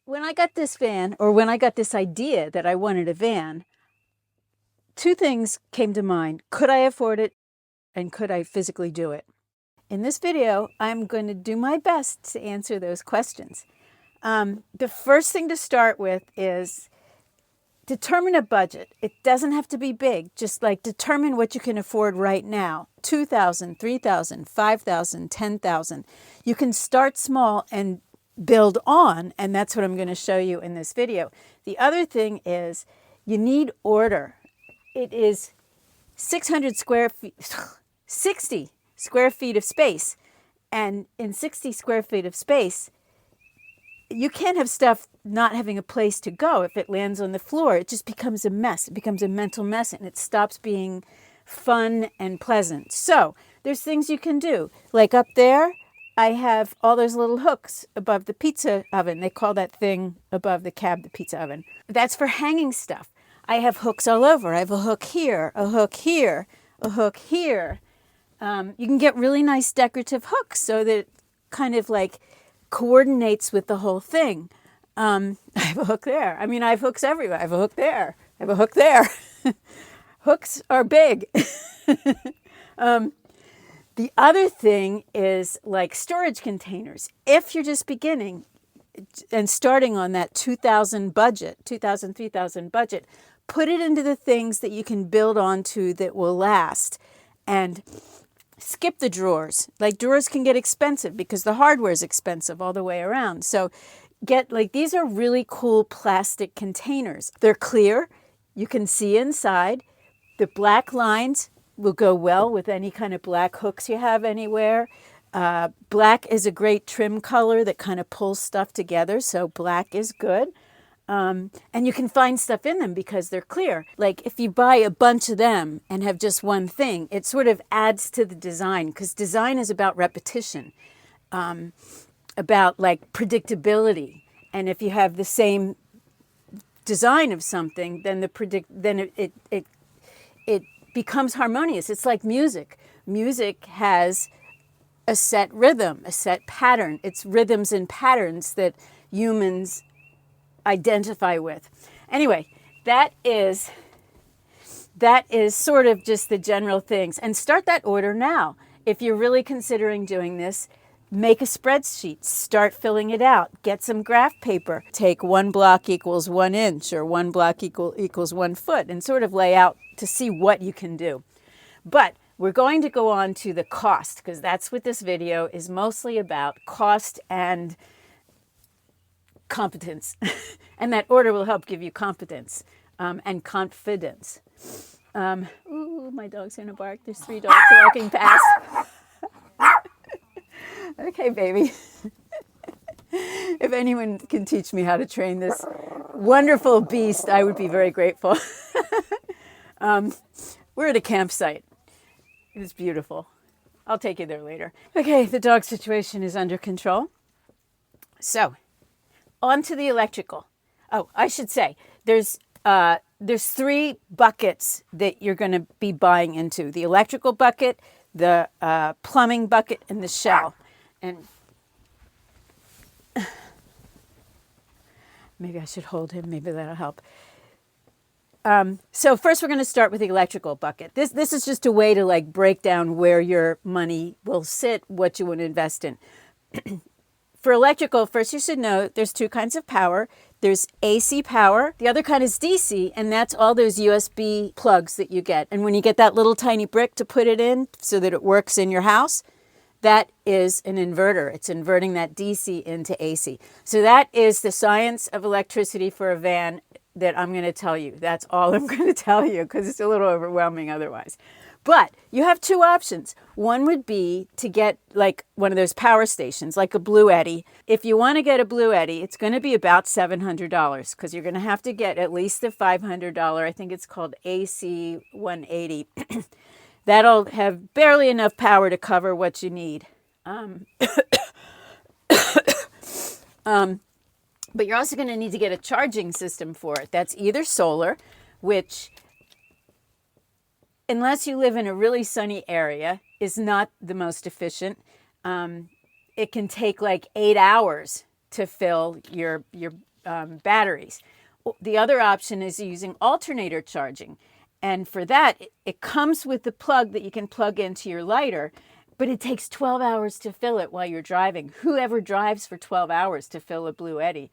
when I got this van, or when I got this idea that I wanted a van, two things came to mind. Could I afford it, and could I physically do it? In this video, I'm going to do my best to answer those questions. The first thing to start with is determine a budget. It doesn't have to be big. Just like determine what you can afford right now. $2,000, $3,000, $5,000, $10,000. You can start small and build on, and that's what I'm going to show you in this video. The other thing is you need order. It is 600 square feet, 60 square feet of space. And in 60 square feet of space, you can't have stuff not having a place to go. If it lands on the floor, it just becomes a mess. It becomes a mental mess, and it stops being fun and pleasant. So there's things you can do. Like up there, I have all those little hooks above the pizza oven. They call that thing above the cab the pizza oven. That's for hanging stuff. I have hooks all over. I have a hook here, a hook here, a hook here. You can get really nice decorative hooks so that it kind of like coordinates with the whole thing. I have a hook there. I mean, I have hooks everywhere. I have a hook there. I have a hook there. Hooks are big. The other thing is like storage containers. If you're just beginning and starting on that 2,000 budget, 2,000, 3,000 budget, put it into the things that you can build onto that will last. And skip the drawers. Like drawers can get expensive because the hardware is expensive all the way around. So get like, these are really cool plastic containers. They're clear. You can see inside. The black lines will go well with any kind of black hooks you have anywhere. Black is a great trim color that kind of pulls stuff together. So black is good. And you can find stuff in them because they're clear. Like if you buy a bunch of them and have just one thing, it sort of adds to the design, because design is about repetition, about like predictability. And if you have the same design of something, then it becomes harmonious. It's like music. Music has a set rhythm, a set pattern. It's rhythms and patterns that humans identify with. Anyway, that is sort of just the general things. And start that order now. If you're really considering doing this, make a spreadsheet, start filling it out, get some graph paper, take 1 block equals 1 inch or 1 block equals 1 foot, and sort of lay out to see what you can do. But we're going to go on to the cost, because that's what this video is mostly about, cost and competence. And that order will help give you competence and confidence. Ooh, my dog's gonna bark. There's 3 dogs walking past. Okay, baby. If anyone can teach me how to train this wonderful beast, I would be very grateful. We're at a campsite. It's beautiful. I'll take you there later. Okay, the dog situation is under control. So, on to the electrical. Oh, I should say, there's 3 buckets that you're going to be buying into. The electrical bucket, the plumbing bucket, and the shell. And maybe I should hold him. Maybe that'll help. So first we're going to start with the electrical bucket. This is just a way to like break down where your money will sit, what you want to invest in. For electrical, first you should know there's 2 kinds of power. There's AC power. The other kind is DC, and that's all those USB plugs that you get. And when you get that little tiny brick to put it in so that it works in your house, that is an inverter. It's inverting that DC into AC. So that is the science of electricity for a van that I'm going to tell you. That's all I'm going to tell you, because it's a little overwhelming otherwise. But you have 2 options. One would be to get like one of those power stations, like a Blue Eddy. If you want to get a Blue Eddy, it's going to be about $700, because you're going to have to get at least the $500. I think it's called AC 180. That'll have barely enough power to cover what you need. But you're also going to need to get a charging system for it. That's either solar, which, unless you live in a really sunny area, is not the most efficient. It can take like 8 hours to fill your batteries. The other option is using alternator charging. And for that, it comes with the plug that you can plug into your lighter, but it takes 12 hours to fill it while you're driving. Whoever drives for 12 hours to fill a BougeRV?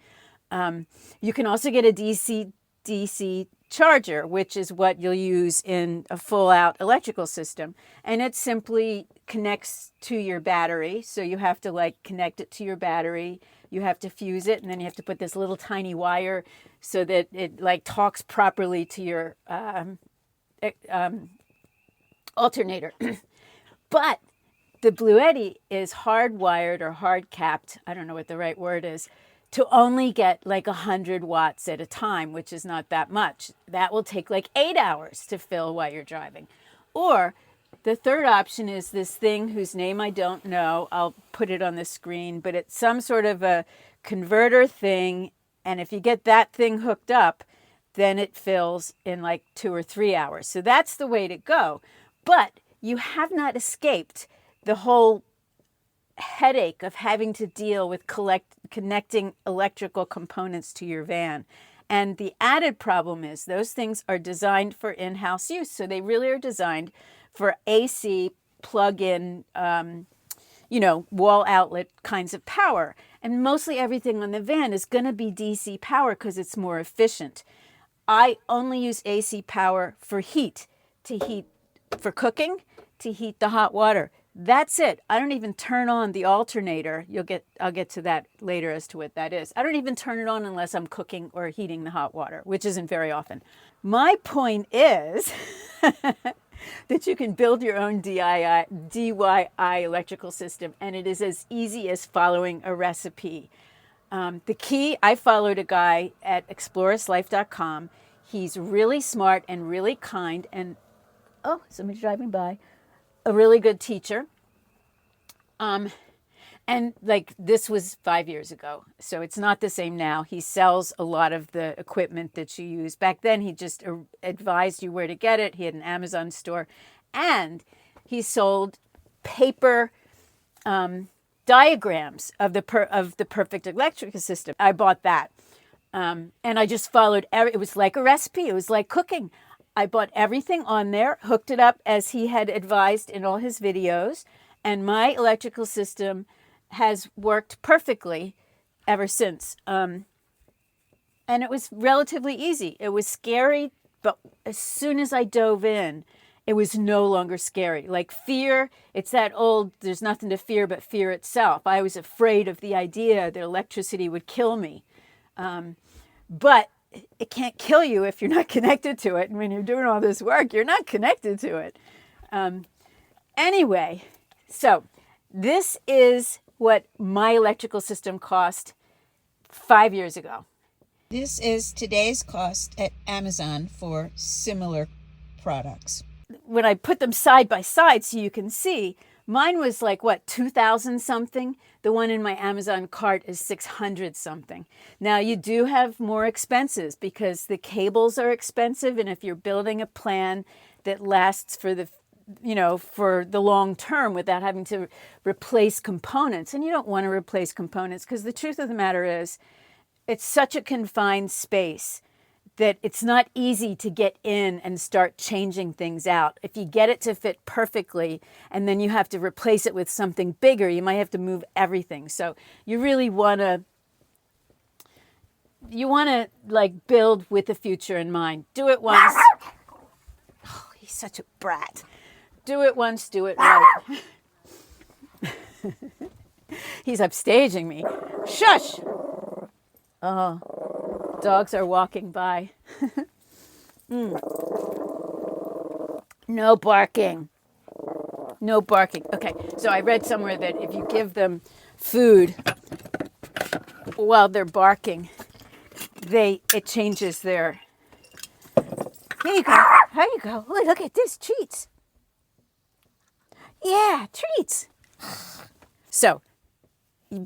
You can also get a DC charger, which is what you'll use in a full-out electrical system. And it simply connects to your battery. So you have to like connect it to your battery. You have to fuse it, and then you have to put this little tiny wire so that it like talks properly to your alternator. But the BougeRV is hardwired or hard capped, I don't know what the right word is, to only get like 100 watts at a time, which is not that much. That will take like 8 hours to fill while you're driving. Or the third option is this thing whose name I don't know. I'll put it on the screen, but it's some sort of a converter thing. And if you get that thing hooked up, then it fills in like 2 or 3 hours. So that's the way to go. But you have not escaped the whole headache of having to deal with connecting electrical components to your van. And the added problem is those things are designed for in-house use. So they really are designed for AC plug-in, wall outlet kinds of power. And mostly everything on the van is going to be DC power because it's more efficient. I only use AC power for heat, for cooking, to heat the hot water. That's it. I don't even turn on the alternator. I'll get to that later as to what that is. I don't even turn it on unless I'm cooking or heating the hot water, which isn't very often. My point is that you can build your own DIY electrical system, and it is as easy as following a recipe. The key, I followed a guy at explorerslife.com. He's really smart and really kind, and oh, somebody's driving by. A really good teacher. And like this was 5 years ago, so it's not the same now. He sells a lot of the equipment that you use. Back then, he just advised you where to get it. He had an Amazon store, and he sold paper diagrams of the perfect electrical system. I bought that, and I just followed. It was like a recipe. It was like cooking. I bought everything on there, hooked it up as he had advised in all his videos, and my electrical system has worked perfectly ever since. And it was relatively easy. It was scary, but as soon as I dove in, it was no longer scary. Like fear, it's that old, there's nothing to fear but fear itself. I was afraid of the idea that electricity would kill me. But it can't kill you if you're not connected to it. And when you're doing all this work, you're not connected to it. Anyway, so this is what my electrical system cost 5 years ago. This is today's cost at Amazon for similar products. When I put them side by side so you can see, mine was like, what, 2,000 something? The one in my Amazon cart is 600 something. Now, you do have more expenses because the cables are expensive. And if you're building a plan that lasts for the long term without having to replace components, and you don't want to replace components because the truth of the matter is it's such a confined space that it's not easy to get in and start changing things out. If you get it to fit perfectly and then you have to replace it with something bigger, you might have to move everything. So you really want to like build with the future in mind. Do it once. Oh, he's such a brat. Do it once, do it right. He's upstaging me. Shush! Oh. Dogs are walking by. No barking. No barking. Okay, so I read somewhere that if you give them food while they're barking, it changes their... Here you go. Here you go. Oh, look at this. Treats. Yeah, treats. So, you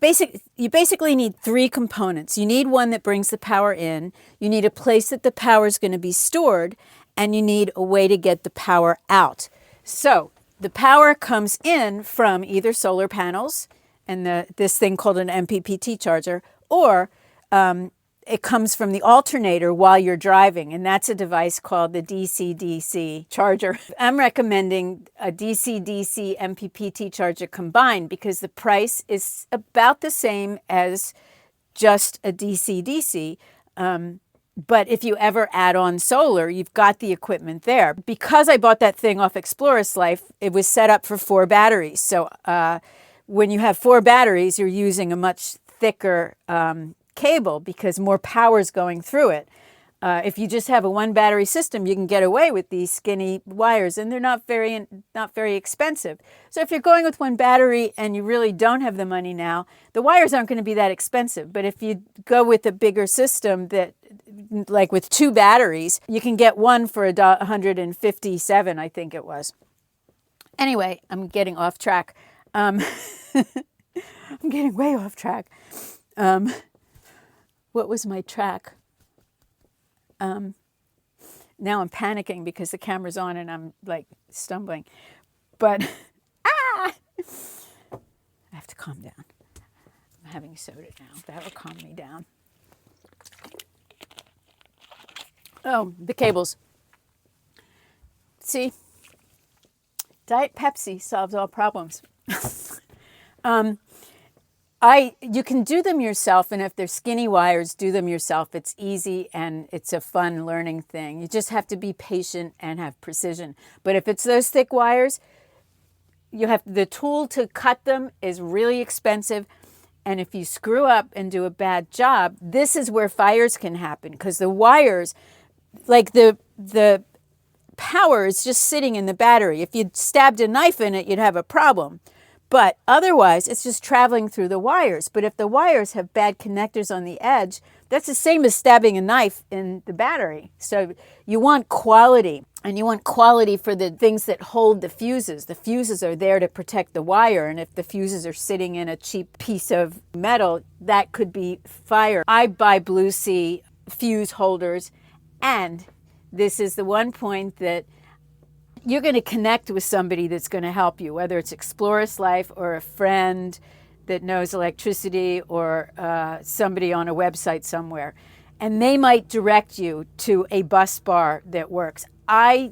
basically need 3 components. You need one that brings the power in, you need a place that the power is going to be stored, and you need a way to get the power out. So the power comes in from either solar panels and this thing called an MPPT charger, or it comes from the alternator while you're driving, and that's a device called the DC-DC charger. I'm recommending a DC-DC MPPT charger combined because the price is about the same as just a DC-DC. But if you ever add on solar, you've got the equipment there. Because I bought that thing off Explorers Life, it was set up for 4 batteries. So when you have 4 batteries, you're using a much thicker cable because more power is going through it. If you just have a 1 battery system, you can get away with these skinny wires, and they're not very expensive. So if you're going with 1 battery and you really don't have the money now, the wires aren't going to be that expensive. But if you go with a bigger system that, like with 2 batteries, you can get one for $157, I think it was. Anyway, I'm getting off track. I'm getting way off track. What was my track? Now I'm panicking because the camera's on and I'm like stumbling. But I have to calm down. I'm having soda now. That'll calm me down. Oh, the cables. See, Diet Pepsi solves all problems. You can do them yourself, and if they're skinny wires, do them yourself. It's easy and it's a fun learning thing. You just have to be patient and have precision. But if it's those thick wires, the tool to cut them is really expensive. And if you screw up and do a bad job, this is where fires can happen, because the wires, like the power is just sitting in the battery. If you stabbed a knife in it, you'd have a problem. But otherwise, it's just traveling through the wires. But if the wires have bad connectors on the edge, that's the same as stabbing a knife in the battery. So you want quality, and you want quality for the things that hold the fuses. The fuses are there to protect the wire, and if the fuses are sitting in a cheap piece of metal, that could be fire. I buy Blue Sea fuse holders, and this is the one point that you're going to connect with somebody that's going to help you, whether it's Explorers Life or a friend that knows electricity or somebody on a website somewhere. And they might direct you to a bus bar that works. I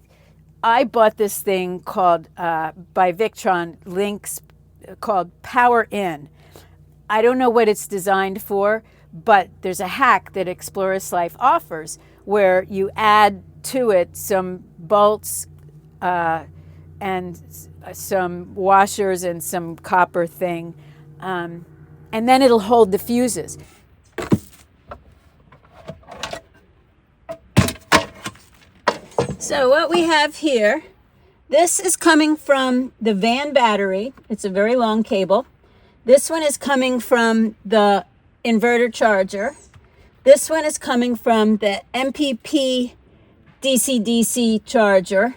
bought this thing called, by Victron, Links, called Power In. I don't know what it's designed for, but there's a hack that Explorers Life offers where you add to it some bolts, and some washers and some copper thing, and then it'll hold the fuses. So what we have here, this is coming from the van battery. It's a very long cable. This one is coming from the inverter charger. This one is coming from the MPP DC-DC charger.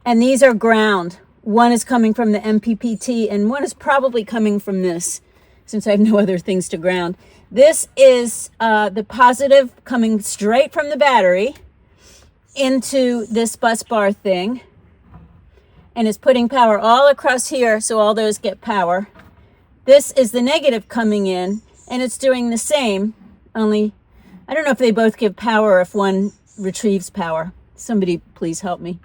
And these are ground. One is coming from the MPPT, and one is probably coming from this, since I have no other things to ground. This is the positive coming straight from the battery into this bus bar thing, and it's putting power all across here, so all those get power. This is the negative coming in, and it's doing the same, only I don't know if they both give power or if one retrieves power. Somebody please help me.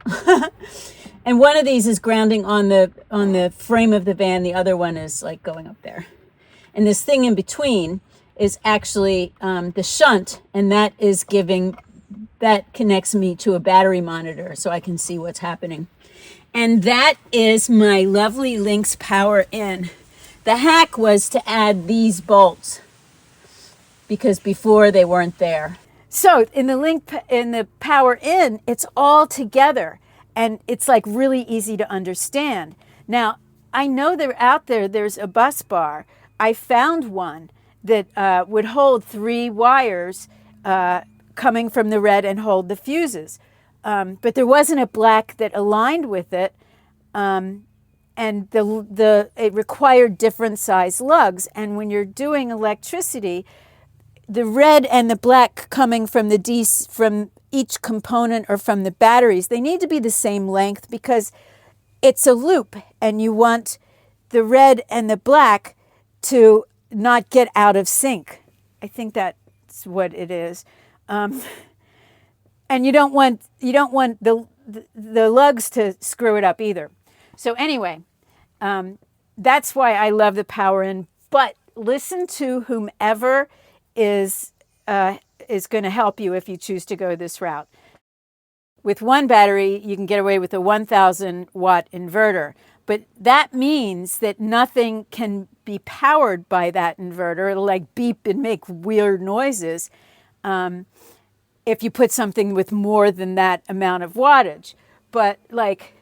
And one of these is grounding on the frame of the van. The other one is like going up there. And this thing in between is actually the shunt, and that connects me to a battery monitor so I can see what's happening. And that is my lovely Lynx Power In. The hack was to add these bolts because before they weren't there. So in the Power In, it's all together, and it's like really easy to understand. Now, I know they're out there. There's a bus bar. I found one that would hold 3 wires coming from the red and hold the fuses. But there wasn't a black that aligned with it, and it required different size lugs. And when you're doing electricity, the red and the black coming from from each component or from the batteries, they need to be the same length because it's a loop, and you want the red and the black to not get out of sync. I think that That's what it is. And you don't want the lugs to screw it up either. So anyway, that's why I love the power in. But listen to whomever is going to help you if you choose to go this route. With one battery, you can get away with a 1,000 watt inverter, but that means that nothing can be powered by that inverter. It'll like beep and make weird noises if you put something with more than that amount of wattage. But like,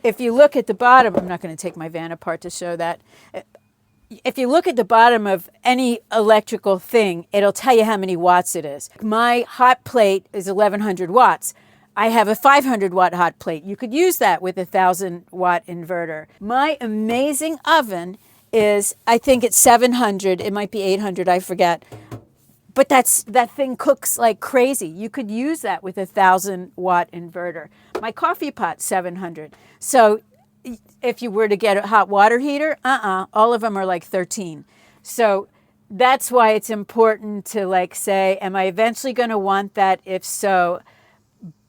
if you look at the bottom, I'm not going to take my van apart to show that. If you look at the bottom of any electrical thing, it'll tell you how many watts it is. My hot plate is 1,100 watts. I have a 500 watt hot plate. You could use that with a 1,000 watt inverter. My amazing oven is, I think it's 700. It might be 800, I forget. But that thing cooks like crazy. You could use that with a 1,000 watt inverter. My coffee pot's 700. So if you were to get a hot water heater, all of them are like 13. So that's why it's important to like say, am I eventually going to want that? If so,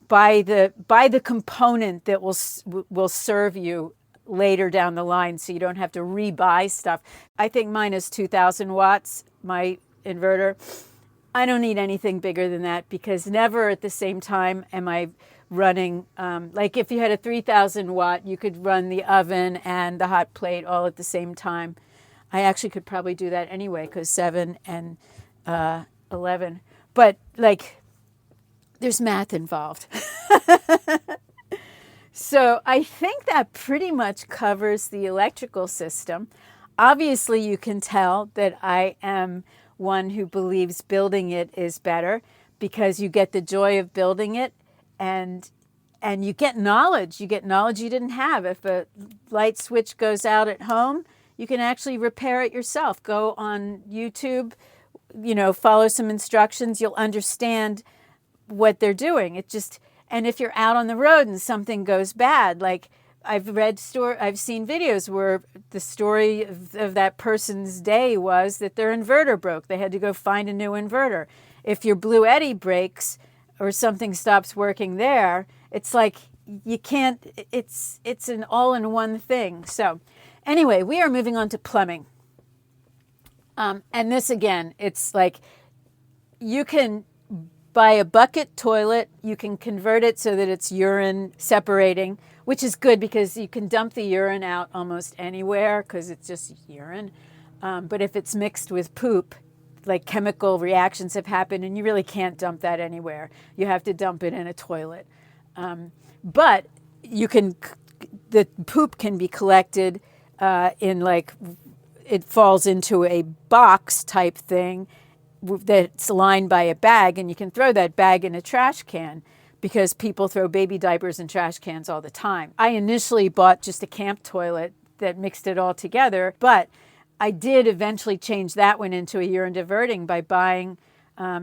buy the component that will serve you later down the line, so you don't have to rebuy stuff. I think mine is 2,000 watts, my inverter. I don't need anything bigger than that, because never at the same time am I running, like if you had a 3,000 watt, you could run the oven and the hot plate all at the same time. I actually could probably do that anyway, because 7 and 11. But like, there's math involved. So I think that pretty much covers the electrical system. Obviously, you can tell that I am one who believes building it is better, because you get the joy of building it, and you get knowledge. You get knowledge you didn't have. If a light switch goes out at home, you can actually repair it yourself. Go on YouTube, follow some instructions. You'll understand what they're doing. And if you're out on the road and something goes bad, like I've seen videos where the story of that person's day was that their inverter broke. They had to go find a new inverter. If your Blue Eddy breaks or something stops working there, it's like you can't, it's an all-in-one thing. So anyway, we are moving on to plumbing. And this again, it's like you can buy a bucket toilet. You can convert it so that it's urine separating, which is good because you can dump the urine out almost anywhere because it's just urine. But if it's mixed with poop, like chemical reactions have happened, and you really can't dump that anywhere. You have to dump it in a toilet. But the poop can be collected in like, it falls into a box type thing that's lined by a bag, and you can throw that bag in a trash can, because people throw baby diapers in trash cans all the time. I initially bought just a camp toilet that mixed it all together, but I did eventually change that one into a urine diverting by buying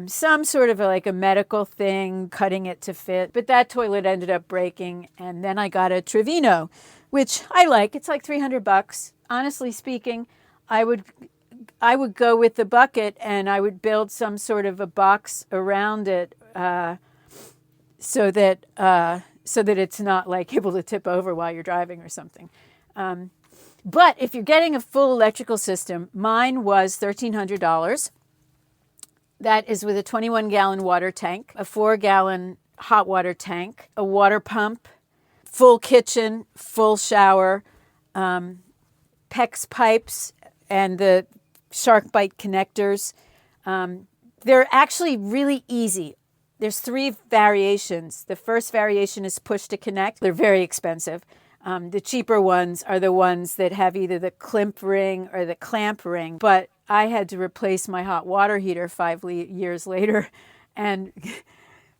some sort of like a medical thing, cutting it to fit. But that toilet ended up breaking, and then I got a Trevino, which I like. It's like $300. Honestly speaking, I would go with the bucket, and I would build some sort of a box around it so that it's not like able to tip over while you're driving or something. But if you're getting a full electrical system, mine was $1,300. That is with a 21-gallon water tank, a 4-gallon hot water tank, a water pump, full kitchen, full shower, PEX pipes, and the shark bite connectors. They're actually really easy. There's 3 variations. The first variation is push to connect. They're very expensive. The cheaper ones are the ones that have either the crimp ring or the clamp ring. But I had to replace my hot water heater 5 years later, and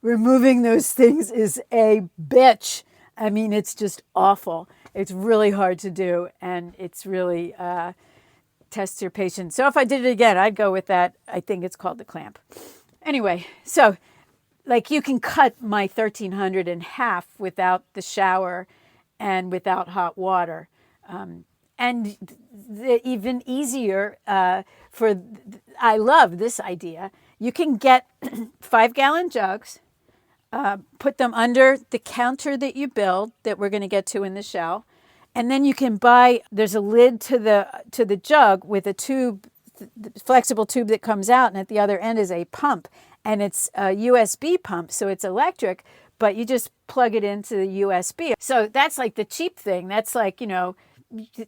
removing those things is a bitch. I mean, it's just awful. It's really hard to do, and it's really tests your patience. So if I did it again, I'd go with that. I think it's called the clamp. Anyway, so like you can cut my 1,300 in half without the shower and without hot water. And even easier I love this idea. You can get 5-gallon jugs, put them under the counter that you build that we're going to get to in the shell. And then you can buy, there's a lid to the jug with a tube, flexible tube that comes out, and at the other end is a pump. And it's a USB pump, so it's electric, but you just plug it into the USB. So that's like the cheap thing. That's like, you know,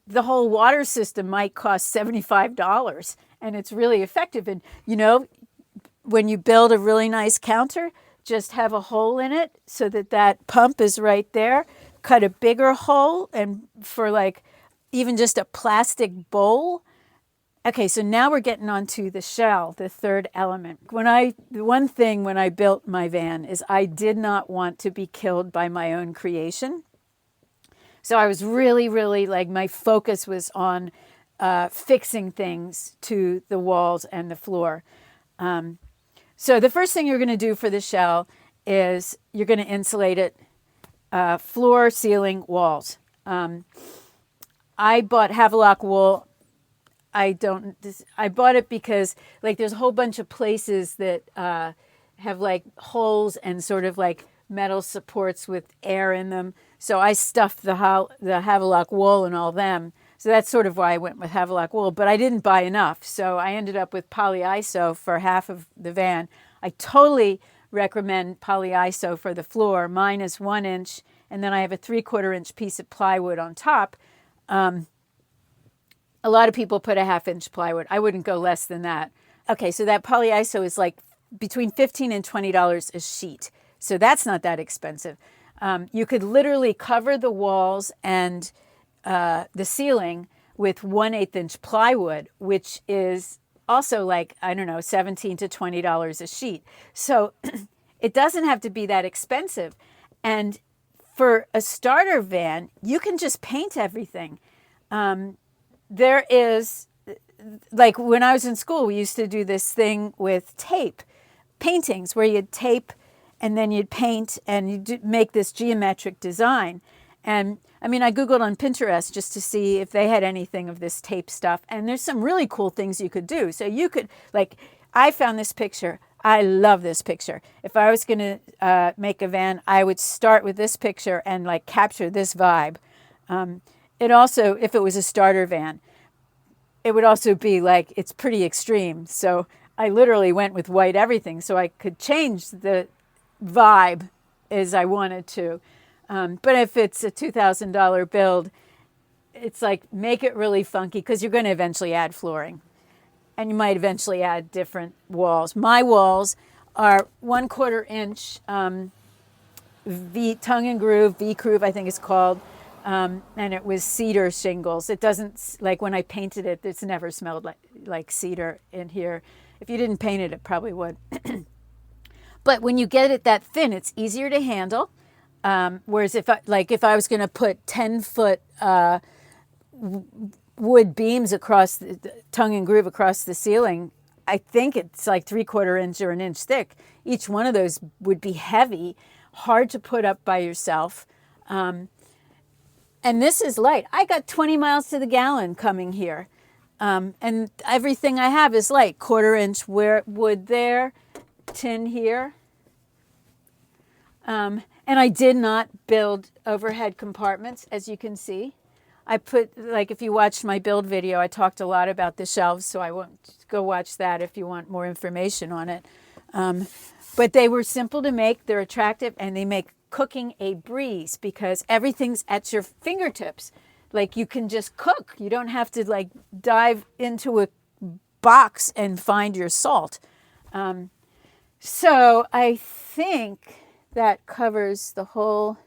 the whole water system might cost $75, and it's really effective. And, you know, when you build a really nice counter, just have a hole in it so that that pump is right there. Cut a bigger hole, and for like even just a plastic bowl. Okay, so now we're getting onto the shell, the third element. The one thing when I built my van is I did not want to be killed by my own creation. So I was really, really like, my focus was on fixing things to the walls and the floor. So the first thing you're going to do for the shell is you're going to insulate it, floor, ceiling, walls. I bought Havelock wool. I bought it because like there's a whole bunch of places that have like holes and sort of like metal supports with air in them. So I stuffed the Havelock wool and all them. So that's sort of why I went with Havelock wool, but I didn't buy enough. So I ended up with polyiso for half of the van. I totally recommend polyiso for the floor. Mine is 1 inch, and then I have a 3/4 inch piece of plywood on top. A lot of people put a 1/2 inch plywood. I wouldn't go less than that. Okay, so that polyiso is like between $15 and $20 a sheet. So that's not that expensive. You could literally cover the walls and the ceiling with 1/8 inch plywood, which is also like, I don't know, $17 to $20 a sheet. So it doesn't have to be that expensive. And for a starter van, you can just paint everything. There is, like when I was in school, we used to do this thing with tape, paintings where you'd tape and then you'd paint and you'd make this geometric design. And I mean, I Googled on Pinterest just to see if they had anything of this tape stuff. And there's some really cool things you could do. So you could, like, I found this picture. I love this picture. If I was going to make a van, I would start with this picture and like capture this vibe. It also, if it was a starter van, it would also be like, it's pretty extreme. So I literally went with white everything so I could change the vibe as I wanted to. But if it's a $2,000 build, it's like, make it really funky because you're going to eventually add flooring. And you might eventually add different walls. My walls are 1/4 inch tongue and groove, V-groove I think it's called. And it was cedar shingles. It doesn't, like when I painted it, it's never smelled like cedar in here. If you didn't paint it, it probably would. But when you get it that thin, it's easier to handle. Whereas if I was going to put 10-foot wood beams across the tongue and groove across the ceiling, I think it's like 3/4 inch or 1 inch thick. Each one of those would be heavy, hard to put up by yourself. And this is light. I got 20 miles to the gallon coming here. And everything I have is light. 1/4 inch wood there, tin here. And I did not build overhead compartments, as you can see. I put, like if you watched my build video, I talked a lot about the shelves, so I won't go watch that if you want more information on it. But they were simple to make, they're attractive, and they make cooking a breeze because everything's at your fingertips. Like you can just cook. You don't have to like dive into a box and find your salt. So I think that covers the whole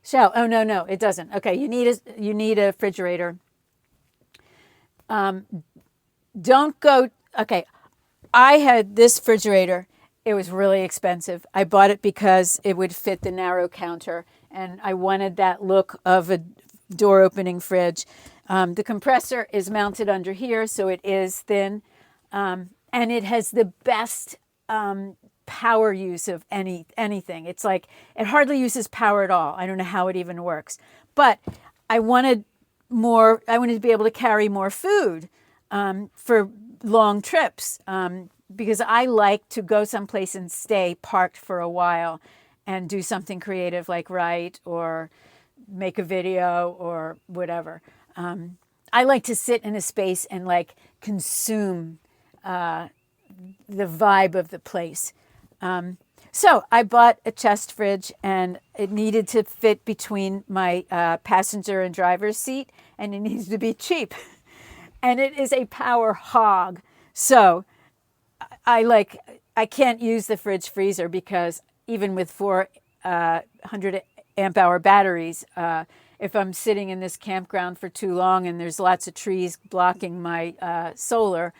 shell. Oh, no, it doesn't. Okay, you need a refrigerator. Don't go, okay, I had this refrigerator. It was really expensive. I bought it because it would fit the narrow counter, and I wanted that look of a door opening fridge. The compressor is mounted under here, so it is thin, and it has the best power use of anything. It's like it hardly uses power at all. I don't know how it even works, but I wanted to be able to carry more food for long trips. because I like to go someplace and stay parked for a while and do something creative like write or make a video or whatever. I like to sit in a space and like consume the vibe of the place. So I bought a chest fridge, and it needed to fit between my passenger and driver's seat, and it needs to be cheap. And it is a power hog. So I can't use the fridge freezer because even with 400 amp hour batteries, if I'm sitting in this campground for too long and there's lots of trees blocking my solar,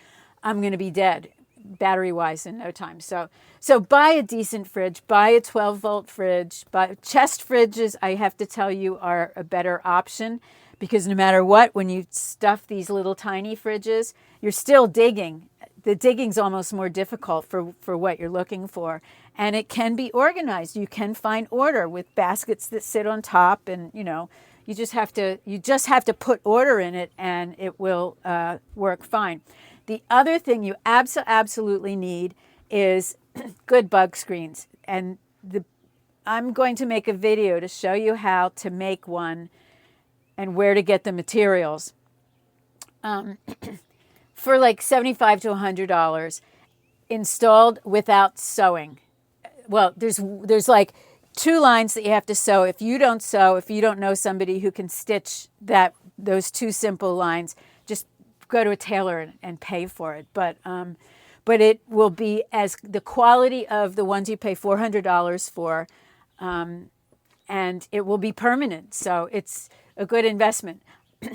I'm going to be dead battery wise in no time. So buy a decent fridge, buy a 12-volt fridge. Buy chest fridges, I have to tell you, are a better option, because no matter what, when you stuff these little tiny fridges, you're still digging. The digging's almost more difficult for what you're looking for. And it can be organized. You can find order with baskets that sit on top, and you just have to put order in it, and it will work fine. The other thing you absolutely need is good bug screens. And I'm going to make a video to show you how to make one and where to get the materials. For like $75 to $100, installed without sewing. Well, there's like 2 lines that you have to sew. If you don't know somebody who can stitch those 2 simple lines, just go to a tailor and pay for it. But it will be as the quality of the ones you pay $400 for, and it will be permanent. So it's a good investment.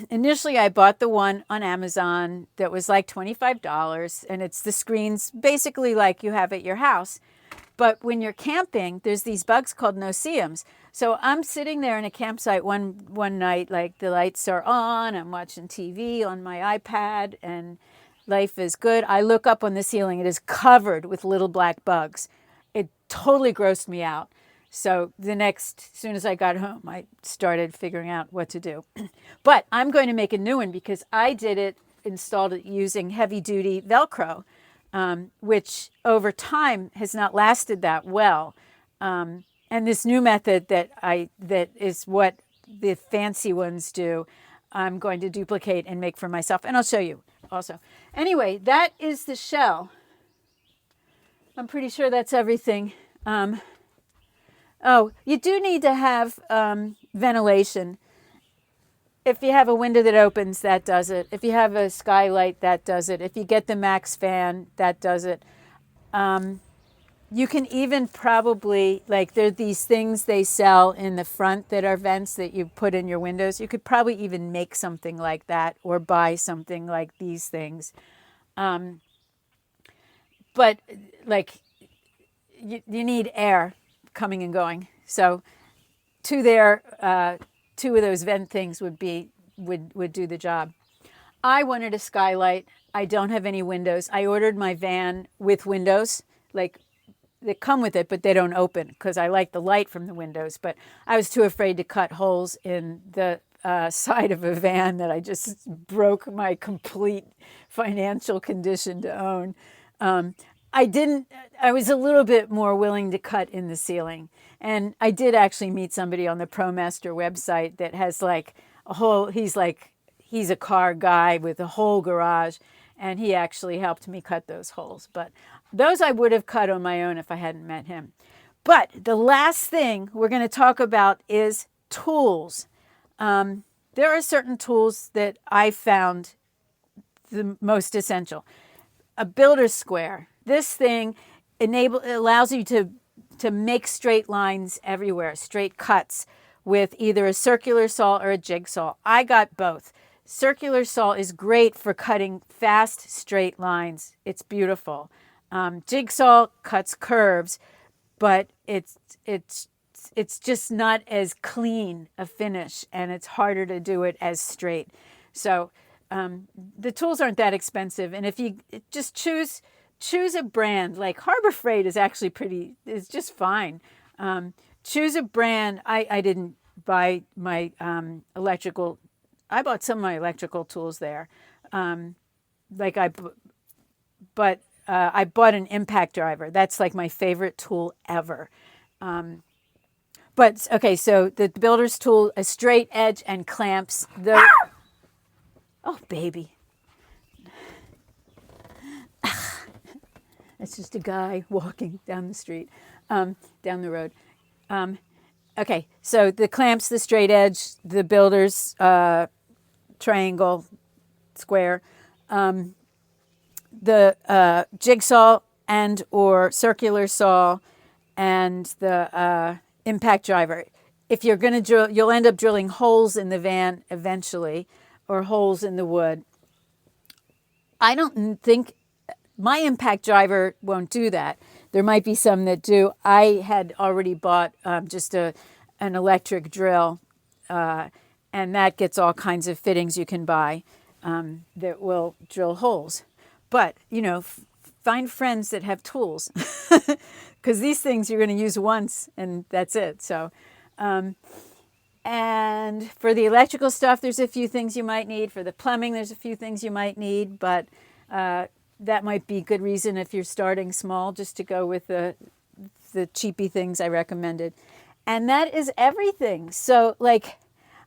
Initially, I bought the one on Amazon that was like $25, and it's the screens basically like you have at your house. But when you're camping, there's these bugs called no-see-ums. So I'm sitting there in a campsite one night, like the lights are on, I'm watching TV on my iPad, and life is good. I look up on the ceiling, it is covered with little black bugs. It totally grossed me out. So as soon as I got home, I started figuring out what to do. But I'm going to make a new one because I installed it using heavy-duty Velcro, which over time has not lasted that well. And this new method that is what the fancy ones do, I'm going to duplicate and make for myself. And I'll show you also. Anyway, that is the shell. I'm pretty sure that's everything. Oh, you do need to have ventilation. If you have a window that opens, that does it. If you have a skylight, that does it. If you get the max fan, that does it. You can even probably, like, there are these things they sell in the front that are vents that you put in your windows. You could probably even make something like that or buy something like these things. But, like, you need air coming and going. So 2 of those vent things would do the job. I wanted a skylight. I don't have any windows. I ordered my van with windows, like they come with it, but they don't open because I like the light from the windows. But I was too afraid to cut holes in the side of a van that I just broke my complete financial condition to own. I was a little bit more willing to cut in the ceiling. And I did actually meet somebody on the ProMaster website that has like he's a car guy with a whole garage, and he actually helped me cut those holes. But those I would have cut on my own if I hadn't met him. But the last thing we're going to talk about is tools. There are certain tools that I found the most essential. A builder's square. This thing allows you to make straight lines everywhere, straight cuts with either a circular saw or a jigsaw. I got both. Circular saw is great for cutting fast, straight lines. It's beautiful. Jigsaw cuts curves, but it's just not as clean a finish, and it's harder to do it as straight. So the tools aren't that expensive, and if you just choose a brand, like Harbor Freight is actually it's just fine. Choose a brand. I didn't buy my electrical. I bought some of my electrical tools there. But I bought an impact driver. That's like my favorite tool ever. But okay, so the builder's tool, a straight edge and clamps. Oh, baby. It's just a guy walking down the street, down the road. Okay, so the clamps, the straight edge, the builder's triangle, square, the jigsaw and or circular saw, and the impact driver. If you're going to drill, you'll end up drilling holes in the van eventually, or holes in the wood. I don't think my impact driver won't do that. There might be some that do. I had already bought just an electric drill, and that gets all kinds of fittings you can buy that will drill holes. But, you know, find friends that have tools, because these things you're going to use once and that's it. So, and for the electrical stuff, there's a few things you might need. For the plumbing, there's a few things you might need, but that might be good reason if you're starting small, just to go with the cheapy things I recommended. And that is everything. So, like,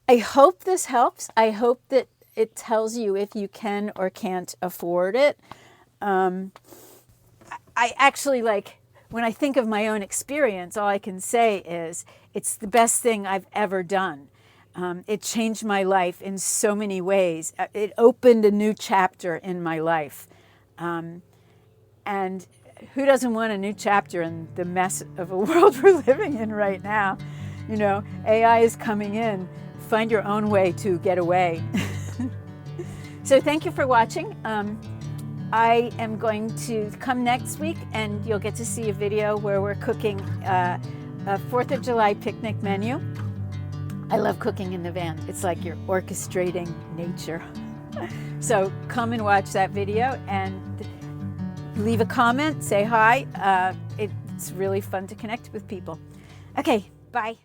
I hope this helps. I hope that it tells you if you can or can't afford it. I actually, like, when I think of my own experience, all I can say is it's the best thing I've ever done. It changed my life in so many ways. It opened a new chapter in my life. And who doesn't want a new chapter in the mess of a world we're living in right now? You know, AI is coming in. Find your own way to get away. So thank you for watching. I am going to come next week and you'll get to see a video where we're cooking a 4th of July picnic menu. I love cooking in the van. It's like you're orchestrating nature. So come and watch that video and leave a comment, say hi. It's really fun to connect with people. Okay, bye.